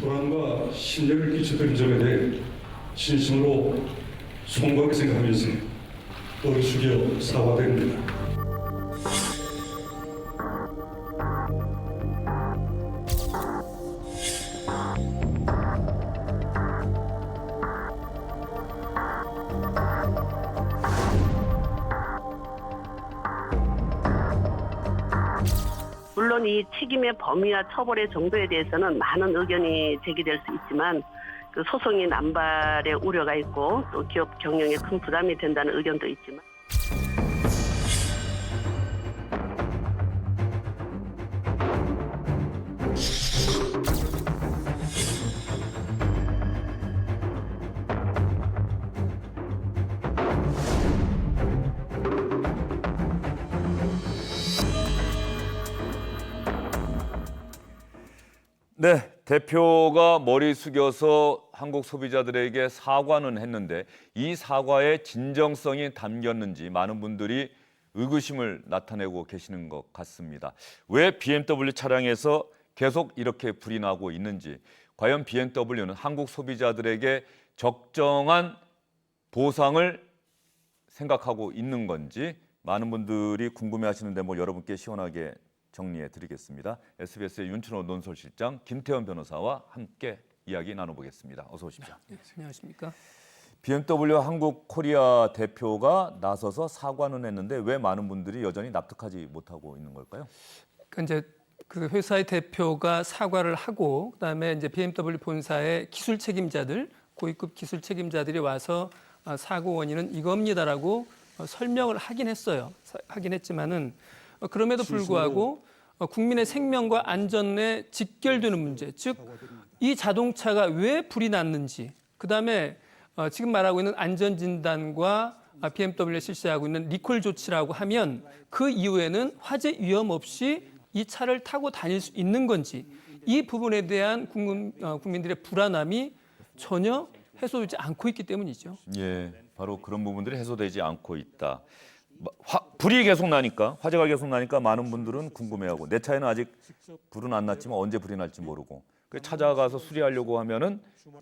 불안과 심려를 끼쳐드린 점에 대해 진심으로 송구하게 생각하면서 머리 숙여 사과드립니다. 물론 이 책임의 범위와 처벌의 정도에 대해서는 많은 의견이 제기될 수 있지만 그 소송이 남발의 우려가 있고 또 기업 경영에 큰 부담이 된다는 의견도 있지만 네, 대표가 머리 숙여서 한국 소비자들에게 사과는 했는데 이 사과의 진정성이 담겼는지 많은 분들이 의구심을 나타내고 계시는 것 같습니다. 왜 BMW 차량에서 계속 이렇게 불이 나고 있는지, 과연 BMW는 한국 소비자들에게 적정한 보상을 생각하고 있는 건지 많은 분들이 궁금해하시는 대목을 여러분께 시원하게 정리해 드리겠습니다. SBS의 윤춘호 논설실장 김태원 변호사와 함께 이야기 나눠보겠습니다. 어서 오십시오. 네, 안녕하십니까? BMW 한국 코리아 대표가 나서서 사과는 했는데 왜 많은 분들이 여전히 납득하지 못하고 있는 걸까요? 그러니까 이제 그 회사의 대표가 사과를 하고 그다음에 이제 BMW 본사의 기술 책임자들, 고위급 기술 책임자들이 와서 사고 원인은 이겁니다라고 설명을 하긴 했어요. 하긴 했지만은 그럼에도 불구하고 국민의 생명과 안전에 직결되는 문제, 즉 이 자동차가 왜 불이 났는지, 그다음에 지금 말하고 있는 안전진단과 BMW에 실시하고 있는 리콜 조치라고 하면 그 이후에는 화재 위험 없이 이 차를 타고 다닐 수 있는 건지, 이 부분에 대한 국민들의 불안함이 전혀 해소되지 않고 있기 때문이죠. 예, 바로 그런 부분들이 해소되지 않고 있다. 불이 계속 나니까, 화재가 계속 나니까 많은 분들은 궁금해하고, 내 차에는 아직 불은 안 났지만 언제 불이 날지 모르고, 찾아가서 수리하려고 하면은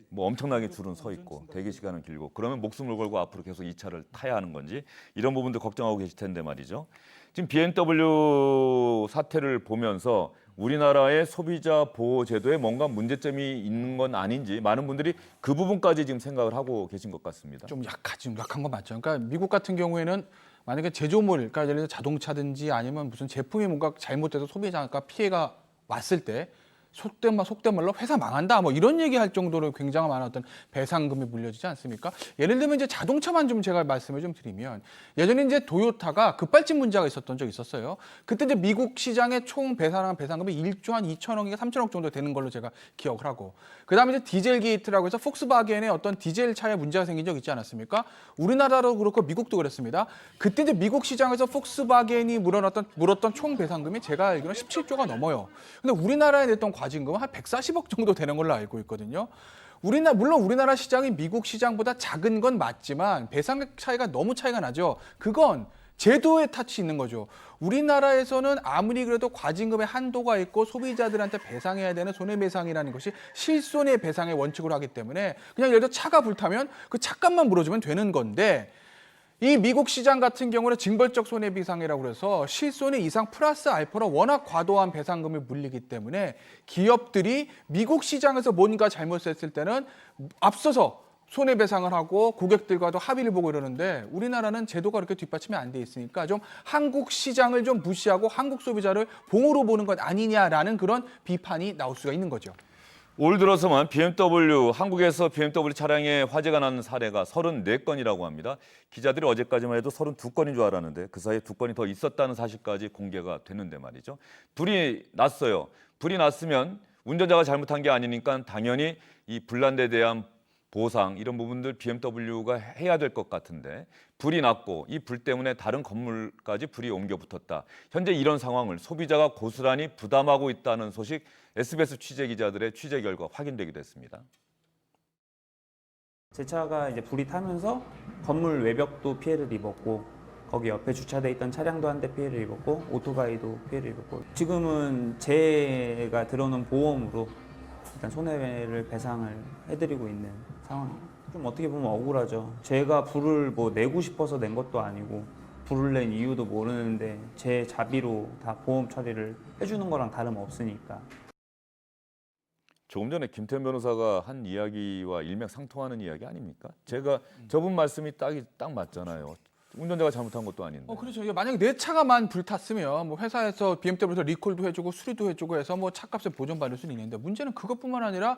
뭐 엄청나게 줄은 서 있고 대기 시간은 길고, 그러면 목숨을 걸고 앞으로 계속 이 차를 타야 하는 건지, 이런 부분들 걱정하고 계실 텐데 말이죠. 지금 BMW 사태를 보면서 우리나라의 소비자 보호 제도에 뭔가 문제점이 있는 건 아닌지 많은 분들이 그 부분까지 지금 생각을 하고 계신 것 같습니다. 좀 약한 건 맞죠. 그러니까 미국 같은 경우에는 만약에 제조물, 그러니까 예를 들어 자동차든지 아니면 무슨 제품이 뭔가 잘못돼서 소비자가 피해가 왔을 때 속된 말로 회사 망한다 뭐 이런 얘기할 정도로 굉장히 많은 어떤 배상금이 물려지지 않습니까? 예를 들면 이제 자동차만 좀 제가 말씀을 좀 드리면, 예전에 이제 도요타가 급발진 문제가 있었던 적이 있었어요. 그때 이제 미국 시장에 총 배상금이 1조 한 2천억인가 3천억 정도 되는 걸로 제가 기억을 하고, 그다음에 이제 디젤 게이트라고 해서 폭스바겐의 어떤 디젤 차에 문제가 생긴 적 있지 않았습니까? 우리나라도 그렇고 미국도 그랬습니다. 그때 이제 미국 시장에서 폭스바겐이 물었던 총 배상금이 제가 알기로는 17조가 넘어요. 근데 우리나라에 냈던 과징금은 한 140억 정도 되는 걸로 알고 있거든요. 물론 우리나라 시장이 미국 시장보다 작은 건 맞지만 배상 차이가 너무 차이가 나죠. 그건 제도의 탓이 있는 거죠. 우리나라에서는 아무리 그래도 과징금의 한도가 있고 소비자들한테 배상해야 되는 손해배상이라는 것이 실손해배상의 원칙으로 하기 때문에 그냥 예를 들어 차가 불타면 그 차값만 물어주면 되는 건데, 이 미국 시장 같은 경우는 징벌적 손해배상이라고 해서 실손해 이상 플러스 알파로 워낙 과도한 배상금을 물리기 때문에 기업들이 미국 시장에서 뭔가 잘못했을 때는 앞서서 손해배상을 하고 고객들과도 합의를 보고 이러는데, 우리나라는 제도가 그렇게 뒷받침이 안 돼 있으니까 좀 한국 시장을 좀 무시하고 한국 소비자를 봉으로 보는 것 아니냐라는 그런 비판이 나올 수가 있는 거죠. 올 들어서만 한국에서 BMW 차량에 화재가 난 사례가 34건이라고 합니다. 기자들이 어제까지만 해도 32건인 줄 알았는데 그 사이에 2건이 더 있었다는 사실까지 공개가 됐는데 말이죠. 불이 났어요. 불이 났으면 운전자가 잘못한 게 아니니까 당연히 이 불난데 대한 보상, 이런 부분들 BMW가 해야 될 것 같은데, 불이 났고 이 불 때문에 다른 건물까지 불이 옮겨 붙었다. 현재 이런 상황을 소비자가 고스란히 부담하고 있다는 소식, SBS 취재 기자들의 취재 결과 확인되기도 했습니다. 제 차가 이제 불이 타면서 건물 외벽도 피해를 입었고, 거기 옆에 주차돼 있던 차량도 한 대 피해를 입었고, 오토바이도 피해를 입었고, 지금은 제가 들어놓은 보험으로 일단 손해를 배상을 해드리고 있는 상황입니다. 좀 어떻게 보면 억울하죠. 제가 불을 뭐 내고 싶어서 낸 것도 아니고 불을 낸 이유도 모르는데 제 자비로 다 보험 처리를 해주는 거랑 다름없으니까. 조금 전에 김태현 변호사가 한 이야기와 일맥상통하는 이야기 아닙니까? 제가 저분 말씀이 딱 맞잖아요. 운전자가 잘못한 것도 아닌데. 그렇죠. 이게 만약에 내 차가만 불탔으면 뭐 회사에서 BMW에서 리콜도 해주고 수리도 해주고 해서 뭐 차값을 보전받을 수는 있는데 문제는 그것뿐만 아니라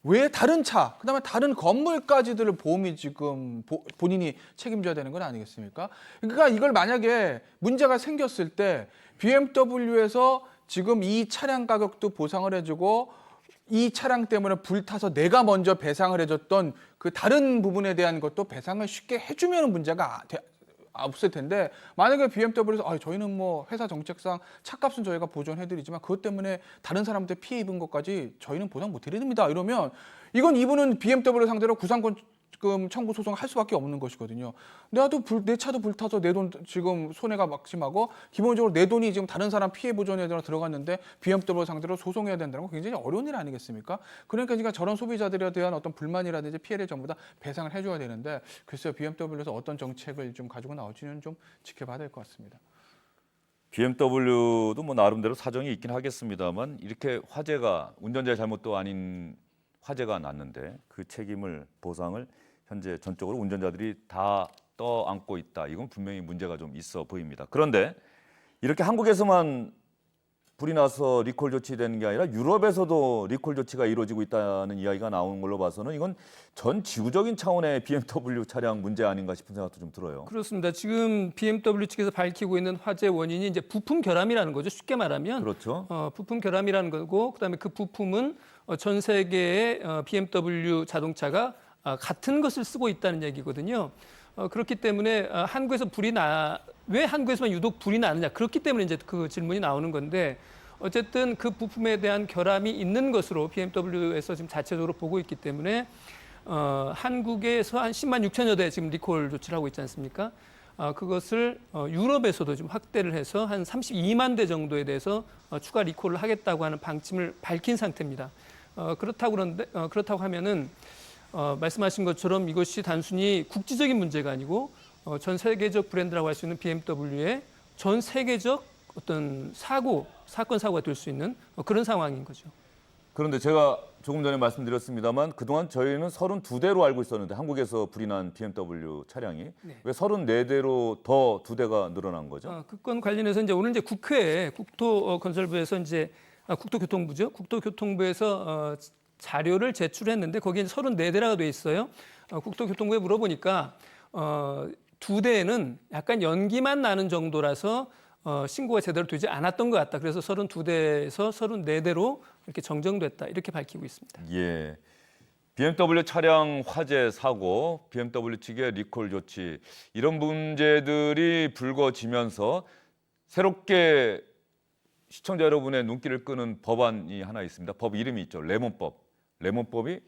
왜 다른 차, 그다음에 다른 건물까지들 보험이 지금 본인이 책임져야 되는 건 아니겠습니까? 그러니까 이걸 만약에 문제가 생겼을 때 BMW에서 지금 이 차량 가격도 보상을 해주고 이 차량 때문에 불타서 내가 먼저 배상을 해줬던 그 다른 부분에 대한 것도 배상을 쉽게 해주면 문제가 없을 텐데 만약에 BMW에서 저희는 뭐 회사 정책상 차값은 저희가 보존해드리지만 그것 때문에 다른 사람한테 피해 입은 것까지 저희는 보상 못 해드립니다. 이러면 이건 이분은 BMW 상대로 구상권금 청구 소송할 수밖에 없는 것이거든요. 내 차도 불타서 내 돈 지금 손해가 막심하고 기본적으로 내 돈이 지금 다른 사람 피해 보전에 들어갔는데 BMW 상대로 소송해야 된다는 건 굉장히 어려운 일 아니겠습니까? 그러니까 저런 소비자들에 대한 어떤 불만이라든지 피해를 전부 다 배상을 해줘야 되는데 글쎄요 BMW에서 어떤 정책을 좀 가지고 나올지는 좀 지켜봐야 될 것 같습니다. BMW도 뭐 나름대로 사정이 있긴 하겠습니다만 이렇게 화재가 운전자의 잘못도 아닌 화재가 났는데 그 책임을 보상을 현재 전적으로 운전자들이 다 떠안고 있다. 이건 분명히 문제가 좀 있어 보입니다. 그런데 이렇게 한국에서만 불이 나서 리콜 조치되는 게 아니라 유럽에서도 리콜 조치가 이루어지고 있다는 이야기가 나오는 걸로 봐서는 이건 전 지구적인 차원의 BMW 차량 문제 아닌가 싶은 생각도 좀 들어요. 그렇습니다. 지금 BMW 측에서 밝히고 있는 화재 원인이 이제 부품 결함이라는 거죠. 쉽게 말하면 그렇죠. 부품 결함이라는 거고, 그다음에 그 부품은 전 세계의 BMW 자동차가 같은 것을 쓰고 있다는 얘기거든요. 그렇기 때문에 왜 한국에서만 유독 불이 나느냐? 그렇기 때문에 이제 그 질문이 나오는 건데 어쨌든 그 부품에 대한 결함이 있는 것으로 BMW에서 지금 자체적으로 보고 있기 때문에 한국에서 한 10만 6천여 대 지금 리콜 조치를 하고 있지 않습니까? 그것을 유럽에서도 좀 확대를 해서 한 32만 대 정도에 대해서 추가 리콜을 하겠다고 하는 방침을 밝힌 상태입니다. 그렇다고 하면은 말씀하신 것처럼 이것이 단순히 국지적인 문제가 아니고 전 세계적 브랜드라고 할 수 있는 BMW의 전 세계적 어떤 사건 사고가 될 수 있는 그런 상황인 거죠. 그런데 제가 조금 전에 말씀드렸습니다만 그동안 저희는 32대로 알고 있었는데 한국에서 불이 난 BMW 차량이 왜 34대로 더 2대가 늘어난 거죠? 그 건 관련해서 오늘 국회에 국토건설부에서 국토교통부죠. 국토교통부에서 자료를 제출했는데 거기에 34대라고 돼 있어요. 국토교통부에 물어보니까 2대는 약간 연기만 나는 정도라서 신고가 제대로 되지 않았던 것 같다. 그래서 32대에서 34대로 이렇게 정정됐다. 이렇게 밝히고 있습니다. 예. BMW 차량 화재 사고, BMW 측의 리콜 조치 이런 문제들이 불거지면서 새롭게 시청자 여러분의 눈길을 끄는 법안이 하나 있습니다. 법 이름이 있죠. 레몬법. 레몬법이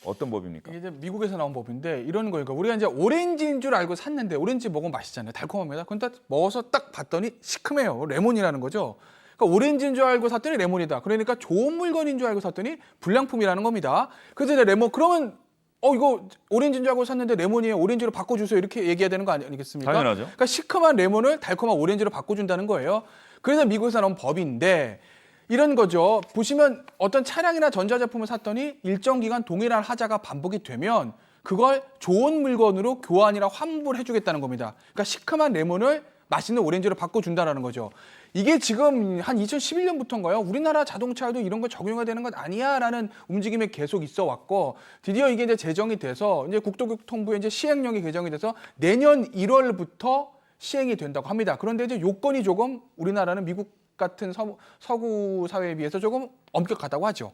어떤 법입니까? 이게 이제 미국에서 나온 법인데 이런 거니까 우리가 이제 오렌지인 줄 알고 샀는데 오렌지 먹으면 맛있잖아요. 달콤합니다. 근데 먹어서 딱 봤더니 시큼해요. 레몬이라는 거죠. 그러니까 오렌지인 줄 알고 샀더니 레몬이다. 그러니까 좋은 물건인 줄 알고 샀더니 불량품이라는 겁니다. 그래서 이제 그러면 이거 오렌지인 줄 알고 샀는데 레몬이에요. 오렌지로 바꿔주세요. 이렇게 얘기해야 되는 거 아니겠습니까? 당연하죠. 그러니까 시큼한 레몬을 달콤한 오렌지로 바꿔준다는 거예요. 그래서 미국에서 나온 법인데 이런 거죠. 보시면 어떤 차량이나 전자제품을 샀더니 일정 기간 동일한 하자가 반복이 되면 그걸 좋은 물건으로 교환이나 환불해 주겠다는 겁니다. 그러니까 시큼한 레몬을 맛있는 오렌지로 바꿔준다는 거죠. 이게 지금 한 2011년부터인가요? 우리나라 자동차에도 이런 거 적용해야 되는 것 아니야라는 움직임이 계속 있어 왔고 드디어 이게 이제 제정이 돼서 이제 국토교통부에 이제 시행령이 개정이 돼서 내년 1월부터 시행이 된다고 합니다. 그런데 이제 요건이 조금 우리나라는 미국 같은 서구 사회에 비해서 조금 엄격하다고 하죠.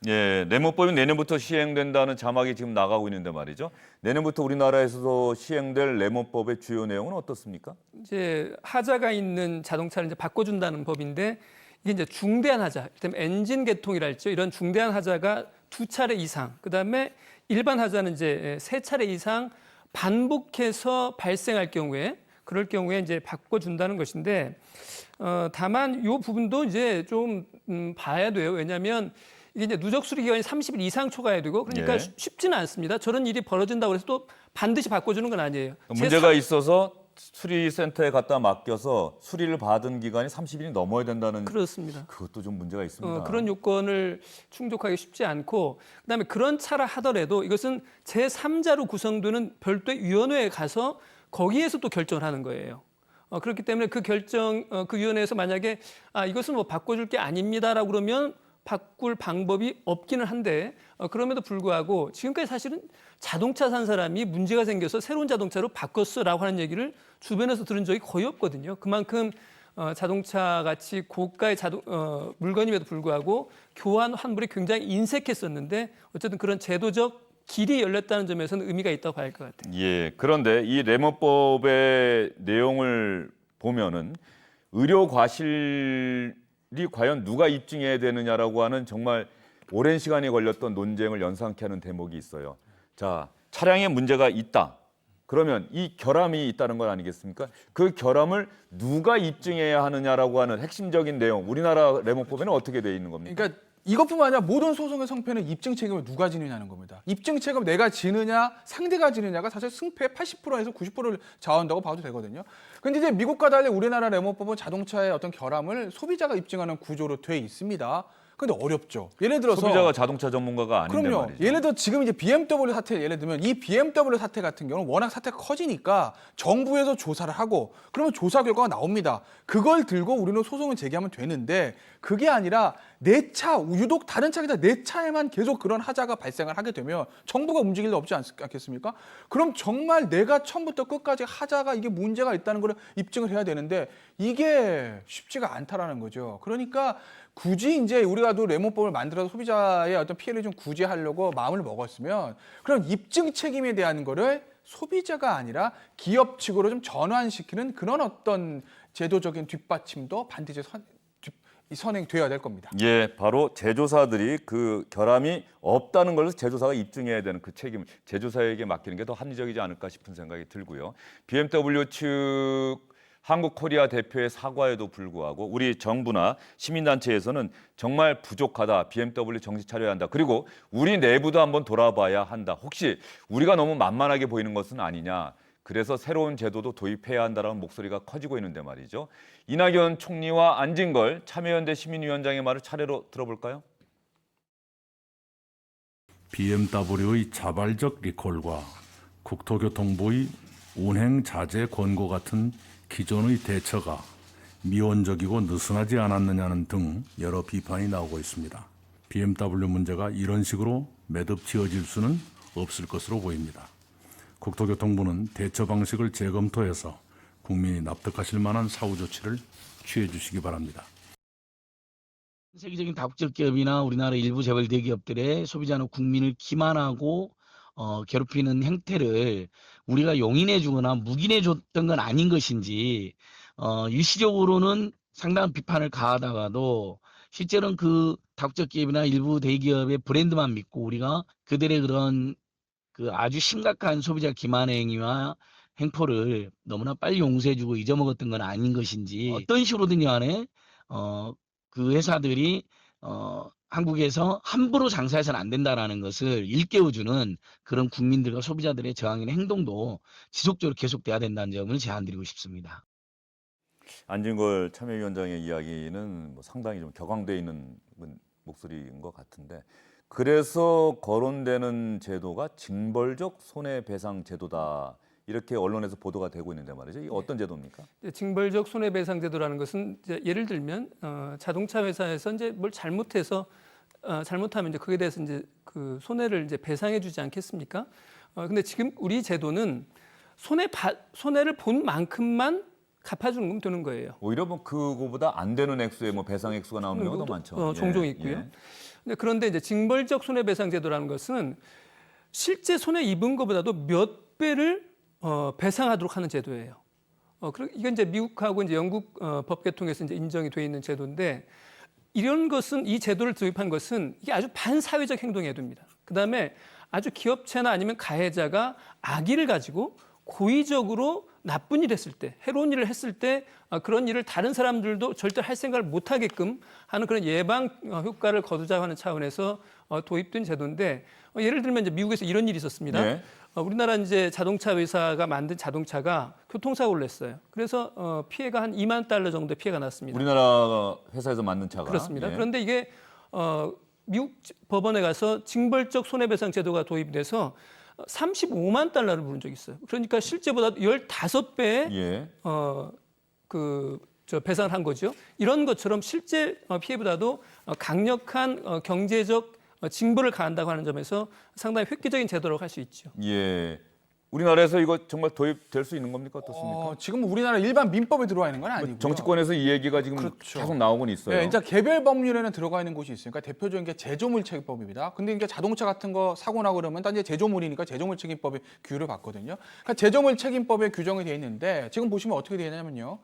예, 레몬법이 내년부터 시행된다는 자막이 지금 나가고 있는데 말이죠. 내년부터 우리나라에서도 시행될 레몬법의 주요 내용은 어떻습니까? 이제 하자가 있는 자동차를 이제 바꿔준다는 법인데 이게 이제 중대한 하자, 이를테면 엔진 개통이라 했죠. 이런 중대한 하자가 2차례 이상, 그다음에 일반 하자는 이제 3차례 이상 반복해서 발생할 경우에 그럴 경우에 이제 바꿔준다는 것인데 다만 이 부분도 이제 좀 봐야 돼요. 왜냐하면 이게 이제 누적 수리 기간이 30일 이상 초과해야 되고 그러니까 예. 쉽지는 않습니다. 저런 일이 벌어진다고 해서 또 반드시 바꿔주는 건 아니에요. 문제가 있어서 수리센터에 갖다 맡겨서 수리를 받은 기간이 30일이 넘어야 된다는 그렇습니다. 그것도 좀 문제가 있습니다. 그런 요건을 충족하기 쉽지 않고 그다음에 그런 차라 하더라도 이것은 제3자로 구성되는 별도의 위원회에 가서 거기에서 또 결정을 하는 거예요. 그렇기 때문에 그 그 위원회에서 만약에 이것은 뭐 바꿔줄 게 아닙니다라고 그러면 바꿀 방법이 없기는 한데 그럼에도 불구하고 지금까지 사실은 자동차 산 사람이 문제가 생겨서 새로운 자동차로 바꿨어라고 하는 얘기를 주변에서 들은 적이 거의 없거든요. 그만큼 자동차 같이 고가의 물건임에도 불구하고 교환 환불이 굉장히 인색했었는데 어쨌든 그런 제도적 길이 열렸다는 점에서는 의미가 있다고 봐야 할 것 같아요. 예. 그런데 이 레모법의 내용을 보면은 의료 과실이 과연 누가 입증해야 되느냐라고 하는 정말 오랜 시간이 걸렸던 논쟁을 연상케 하는 대목이 있어요. 자, 차량에 문제가 있다. 그러면 이 결함이 있다는 건 아니겠습니까? 그 결함을 누가 입증해야 하느냐라고 하는 핵심적인 내용, 우리나라 레모법에는 어떻게 돼 있는 겁니까? 그러니까 이것뿐만 아니라 모든 소송의 성패는 입증 책임을 누가 지느냐는 겁니다. 입증 책임 내가 지느냐 상대가 지느냐가 사실 승패의 80%에서 90%를 좌우한다고 봐도 되거든요. 그런데 이제 미국과 달리 우리나라 레모법은 자동차의 어떤 결함을 소비자가 입증하는 구조로 돼 있습니다. 근데 어렵죠. 예를 들어서 소비자가 자동차 전문가가 아닌데 그럼요. 말이죠. 예를 들어 지금 이제 BMW 사태 예를 들면 이 BMW 사태 같은 경우는 워낙 사태가 커지니까 정부에서 조사를 하고 그러면 조사 결과가 나옵니다. 그걸 들고 우리는 소송을 제기하면 되는데 그게 아니라 내 차, 유독 다른 차기다 내 차에만 계속 그런 하자가 발생을 하게 되면 정부가 움직일 리 없지 않겠습니까? 그럼 정말 내가 처음부터 끝까지 하자가 이게 문제가 있다는 걸 입증을 해야 되는데 이게 쉽지가 않다라는 거죠. 그러니까 굳이 이제 우리가 또 레모법을 만들어서 소비자의 어떤 피해를 좀 구제하려고 마음을 먹었으면 그럼 입증 책임에 대한 거를 소비자가 아니라 기업 측으로 좀 전환시키는 그런 어떤 제도적인 뒷받침도 반드시 선행돼야 될 겁니다. 예, 바로 제조사들이 그 결함이 없다는 걸 제조사가 입증해야 되는 그 책임을 제조사에게 맡기는 게 더 합리적이지 않을까 싶은 생각이 들고요. BMW 측 한국코리아 대표의 사과에도 불구하고 우리 정부나 시민단체에서는 정말 부족하다. BMW 정신 차려야 한다. 그리고 우리 내부도 한번 돌아봐야 한다. 혹시 우리가 너무 만만하게 보이는 것은 아니냐. 그래서 새로운 제도도 도입해야 한다는 목소리가 커지고 있는데 말이죠. 이낙연 총리와 안진걸 참여연대 시민위원장의 말을 차례로 들어볼까요? BMW의 자발적 리콜과 국토교통부의 운행 자제 권고 같은 기존의 대처가 미온적이고 느슨하지 않았느냐는 등 여러 비판이 나오고 있습니다. BMW 문제가 이런 식으로 매듭 지어질 수는 없을 것으로 보입니다. 국토교통부는 대처 방식을 재검토해서 국민이 납득하실 만한 사후 조치를 취해 주시기 바랍니다. 세계적인 다국적 기업이나 우리나라 일부 재벌 대기업들의 소비자나 국민을 기만하고 괴롭히는 행태를 우리가 용인해 주거나 묵인해 줬던 건 아닌 것인지 일시적으로는 상당한 비판을 가하다가도 실제로는 그 다국적 기업이나 일부 대기업의 브랜드만 믿고 우리가 그들의 그런 그 아주 심각한 소비자 기만 행위와 행포를 너무나 빨리 용서해주고 잊어먹었던 건 아닌 것인지 어떤 식으로든 간에 그 회사들이 한국에서 함부로 장사해서는 안 된다라는 것을 일깨워주는 그런 국민들과 소비자들의 저항이나 행동도 지속적으로 계속돼야 된다는 점을 제안드리고 싶습니다. 안진걸 참여위원장의 이야기는 뭐 상당히 좀 격앙돼 있는 목소리인 것 같은데 그래서 거론되는 제도가 징벌적 손해배상 제도다. 이렇게 언론에서 보도가 되고 있는데 말이죠. 이게 어떤 제도입니까? 징벌적 손해배상 제도라는 것은 이제 예를 들면 자동차 회사에서 이제 뭘 잘못해서 잘못하면 이제 그에 대해서 이제 그 손해를 이제 배상해주지 않겠습니까? 근데 지금 우리 제도는 손해를 본 만큼만 갚아주는 건 되는 거예요. 오히려 뭐 그거보다 안 되는 액수의 뭐 배상 액수가 나오는 경우도 많죠. 종종 예, 있고요. 예. 그런데 이제 징벌적 손해배상 제도라는 것은 실제 손해 입은 것보다도 몇 배를 배상하도록 하는 제도예요. 이건 이제 미국하고 이제 영국 법 개통에서 이제 인정이 돼 있는 제도인데 이런 것은 이 제도를 도입한 것은 이게 아주 반사회적 행동이 됩니다. 그다음에 아주 기업체나 아니면 가해자가 악의를 가지고 고의적으로 나쁜 일을 했을 때, 해로운 일을 했을 때 그런 일을 다른 사람들도 절대 할 생각을 못 하게끔 하는 그런 예방 효과를 거두자고 하는 차원에서 도입된 제도인데 예를 들면 이제 미국에서 이런 일이 있었습니다. 네. 우리나라 이제 자동차 회사가 만든 자동차가 교통사고를 냈어요. 그래서 피해가 한 2만 달러 정도 피해가 났습니다. 우리나라 회사에서 만든 차가. 그렇습니다. 예. 그런데 이게 미국 법원에 가서 징벌적 손해배상 제도가 도입돼서 35만 달러를 부른 적이 있어요. 그러니까 실제보다 15배의 예. 배상을 한 거죠. 이런 것처럼 실제 피해보다도 강력한 경제적 징벌을 가한다고 하는 점에서 상당히 획기적인 제도라고 할 수 있죠. 예. 우리나라에서 이거 정말 도입될 수 있는 겁니까? 어떻습니까? 지금 우리나라 일반 민법에 들어와 있는 건 아니고요. 정치권에서 이 얘기가 지금 그렇죠. 계속 나오곤 있어요. 네, 이제 개별 법률에는 들어가 있는 곳이 있으니까 대표적인 게 제조물 책임법입니다. 근데 이게 자동차 같은 거 사고 나고 그러면 단 이제 제조물이니까 제조물 책임법에 규율을 받거든요. 그러니까 제조물 책임법에 규정이 되어 있는데 지금 보시면 어떻게 되어 있냐면요.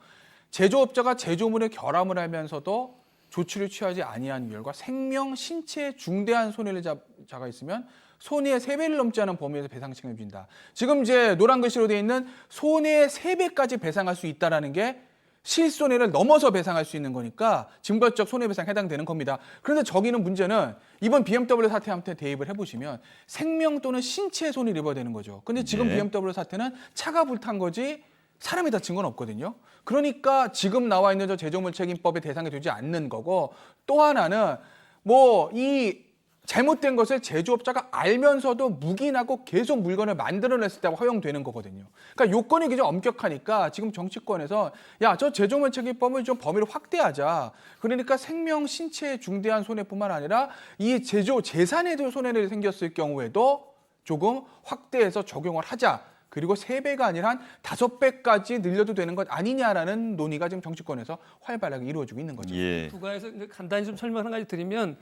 제조업자가 제조물에 결함을 하면서도 조치를 취하지 아니한 결과 생명, 신체에 중대한 손해를 자가 있으면 손해의 3배를 넘지 않은 범위에서 배상 책임을 진다. 지금 이제 노란 글씨로 되어 있는 손해의 3배까지 배상할 수 있다라는 게 실손해를 넘어서 배상할 수 있는 거니까 징벌적 손해배상에 해당되는 겁니다. 그런데 저기는 문제는 이번 BMW 사태한테 대입을 해보시면 생명 또는 신체에 손해를 입어야 되는 거죠. 근데 지금 네. BMW 사태는 차가 불탄 거지 사람이 다친 건 없거든요. 그러니까 지금 나와 있는 저 제조물 책임법에 대상이 되지 않는 거고 또 하나는 뭐 이 잘못된 것을 제조업자가 알면서도 묵인하고 계속 물건을 만들어냈을 때 허용되는 거거든요. 그러니까 요건이 굉장히 엄격하니까 지금 정치권에서 야, 저 제조물 책임법을 좀 범위를 확대하자. 그러니까 생명, 신체에 중대한 손해뿐만 아니라 이 제조 재산에도 손해를 생겼을 경우에도 조금 확대해서 적용을 하자. 그리고 3배가 아니라 한 5배까지 늘려도 되는 것 아니냐라는 논의가 지금 정치권에서 활발하게 이루어지고 있는 거죠. 예. 부가에서 이제 간단히 좀 설명 한 가지 드리면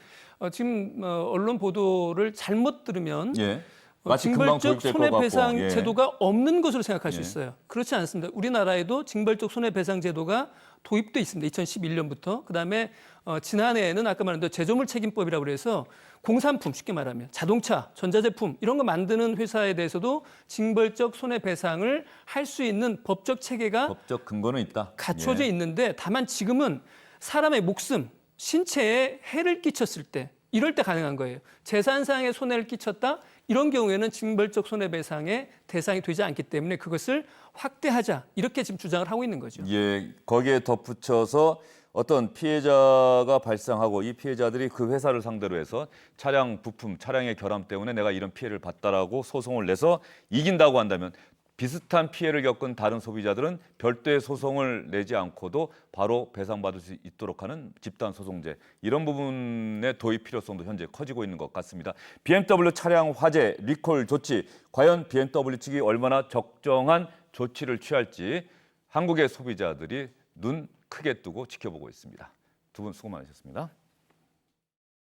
지금 언론 보도를 잘못 들으면 예. 마치 금방 징벌적 도입될 것 같고. 손해배상 예. 제도가 없는 것으로 생각할 수 예. 있어요. 그렇지 않습니다. 우리나라에도 징벌적 손해배상 제도가 도입돼 있습니다. 2011년부터. 그다음에 지난해에는 아까 말한 대로 제조물 책임법이라고 그래서 공산품 쉽게 말하면 자동차, 전자제품 이런 거 만드는 회사에 대해서도 징벌적 손해배상을 할 수 있는 법적 체계가 법적 근거는 있다. 갖춰져 예. 있는데 다만 지금은 사람의 목숨, 신체에 해를 끼쳤을 때 이럴 때 가능한 거예요. 재산상의 손해를 끼쳤다 이런 경우에는 징벌적 손해배상의 대상이 되지 않기 때문에 그것을 확대하자 이렇게 지금 주장을 하고 있는 거죠. 예, 거기에 덧붙여서 어떤 피해자가 발생하고 이 피해자들이 그 회사를 상대로 해서 차량 부품, 차량의 결함 때문에 내가 이런 피해를 봤다라고 소송을 내서 이긴다고 한다면 비슷한 피해를 겪은 다른 소비자들은 별도의 소송을 내지 않고도 바로 배상받을 수 있도록 하는 집단소송제 이런 부분의 도입 필요성도 현재 커지고 있는 것 같습니다. BMW 차량 화재 리콜 조치 과연 BMW 측이 얼마나 적정한 조치를 취할지 한국의 소비자들이 눈 크게 뜨고 지켜보고 있습니다. 두 분 수고 많으셨습니다.